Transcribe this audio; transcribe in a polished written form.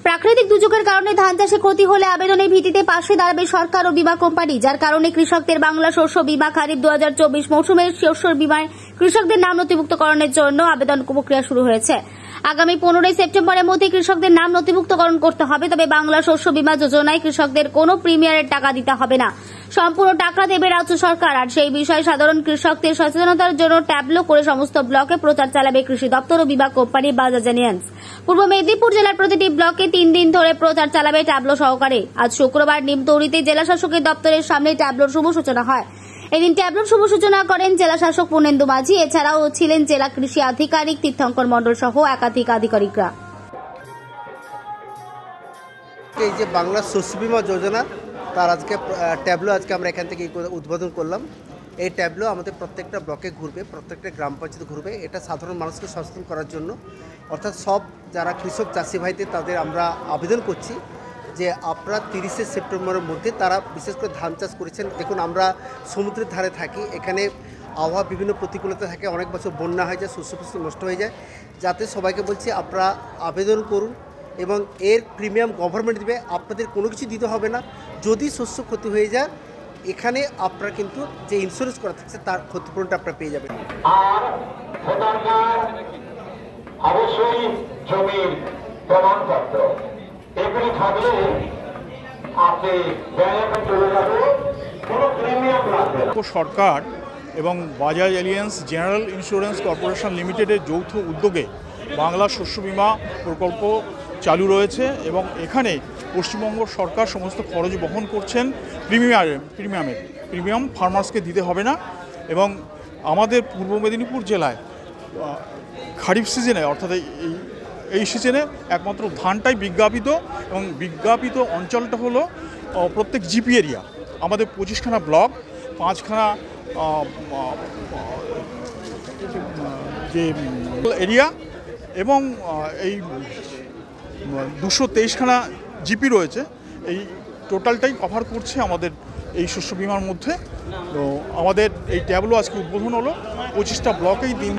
প্রাকৃতিক দুর্যোগের কারণে ধান চাষে ক্ষতি হলে আবেদনের ভিত্তিতে পাশে দাঁড়াবে সরকার ও বীমা কোম্পানি, যার কারণে কৃষকদের বাংলা শস্য বীমা খারিফ 2024 মৌসুমের শস্য বীমায় কৃষকদের নাম নথিভুক্তকরণের জন্য আবেদন প্রক্রিয়া শুরু হয়েছে। আগামী 15 সেপ্টেম্বরের মধ্যে কৃষকদের নাম নথিভুক্তকরণ করতে হবে। তবে বাংলা শস্য বীমা যোজনায় কৃষকদের কোনো প্রিমিয়ারের টাকা দিতে হবে না, সম্পূর্ণ টাকা দেবে রাজ্য সরকার। আর সেই বিষয়ে সাধারণ কৃষকদের সচেতনতার জন্য ট্যাবলো করে সমস্ত ব্লকে প্রচার চালাবে কৃষি দপ্তর ও বীমা কোম্পানি বাজাজ এলিয়েন্স। পূর্ব মেদিনীপুর জেলার প্রতিটি ব্লকে 3 দিন ধরে প্রচার চালাবে ট্যাবলো সহকারে। আজ শুক্রবার নিমতৌড়িতে জেলা শাসকের দপ্তরের সামনে ট্যাবলোর শুভ সূচনা হয়। এদিন ট্যাবলোর শুভ সূচনা করেন জেলা শাসক পূর্ণেন্দু মাঝি। এছাড়াও ছিলেন জেলা কৃষি আধিকারিক তীর্থঙ্কর মণ্ডল সহ একাধিক আধিকারিকরা। এই যে বাংলা শস্য বীমা যোজনা তার আজকে ট্যাবলো আমরা এখান থেকে উদ্বোধন করলাম। এই ট্যাবলো আমাদের প্রত্যেকটা ব্লকে ঘুরবে, প্রত্যেকটা গ্রাম পঞ্চায়েতে ঘুরবে। এটা সাধারণ মানুষকে সচেতন করার জন্য, অর্থাৎ সব যারা কৃষক চাষি ভাইদের তাদের আমরা আবেদন করছি যে আপনারা 30 সেপ্টেম্বরের মধ্যে তারা বিশেষ করে ধান চাষ করেছেন। দেখুন, আমরা সমুদ্রের ধারে থাকি, এখানে আবহাওয়া বিভিন্ন প্রতিকূলতা থাকে, অনেক বছর বন্যা হয়ে যায়, শস্য ফসল নষ্ট হয়ে যায়। যাতে সবাইকে বলছি আপনারা আবেদন করুন এবং এর প্রিমিয়াম গভর্নমেন্ট দেবে, আপনাদের কোনো কিছু দিতে হবে না। যদি শস্য ক্ষতি হয়ে যায় এখানে আপনারা কিন্তু যে ইন্স্যুরেন্স করা থাকছে তার ক্ষতিপূরণটা আপনারা পেয়ে যাবেন। আর অবশ্যই জমির প্রমাণপত্র এগুলি থাকলে আপনি ব্যাংকে চলে যাবে, কোনো প্রিমিয়াম লাগবে না। সরকার এবং Bajaj aliens general insurance corporation লিমিটেডের যৌথ উদ্যোগে বাংলা শস্য বীমা প্রকল্প চালু রয়েছে এবং এখানে পশ্চিমবঙ্গ সরকার সমস্ত খরচ বহন করছেন। প্রিমিয়াম ফার্মার্সকে দিতে হবে না। এবং আমাদের পূর্ব মেদিনীপুর জেলায় খারিফ সিজনে, অর্থাৎ এই সিজনে একমাত্র ধানটাই বিজ্ঞাপিত, এবং বিজ্ঞাপিত অঞ্চলটা হলো প্রত্যেক জিপি এরিয়া। আমাদের 25খানা ব্লক, 5খানা যে এরিয়া এবং এই 223খানা জিপি রয়েছে। এই টোটালটাই কভার করছে আমাদের এই শস্য বীমার মধ্যে। তো আমাদের এই ট্যাবলো আজকে উদ্বোধন হলো 25টা ব্লকেই দিন।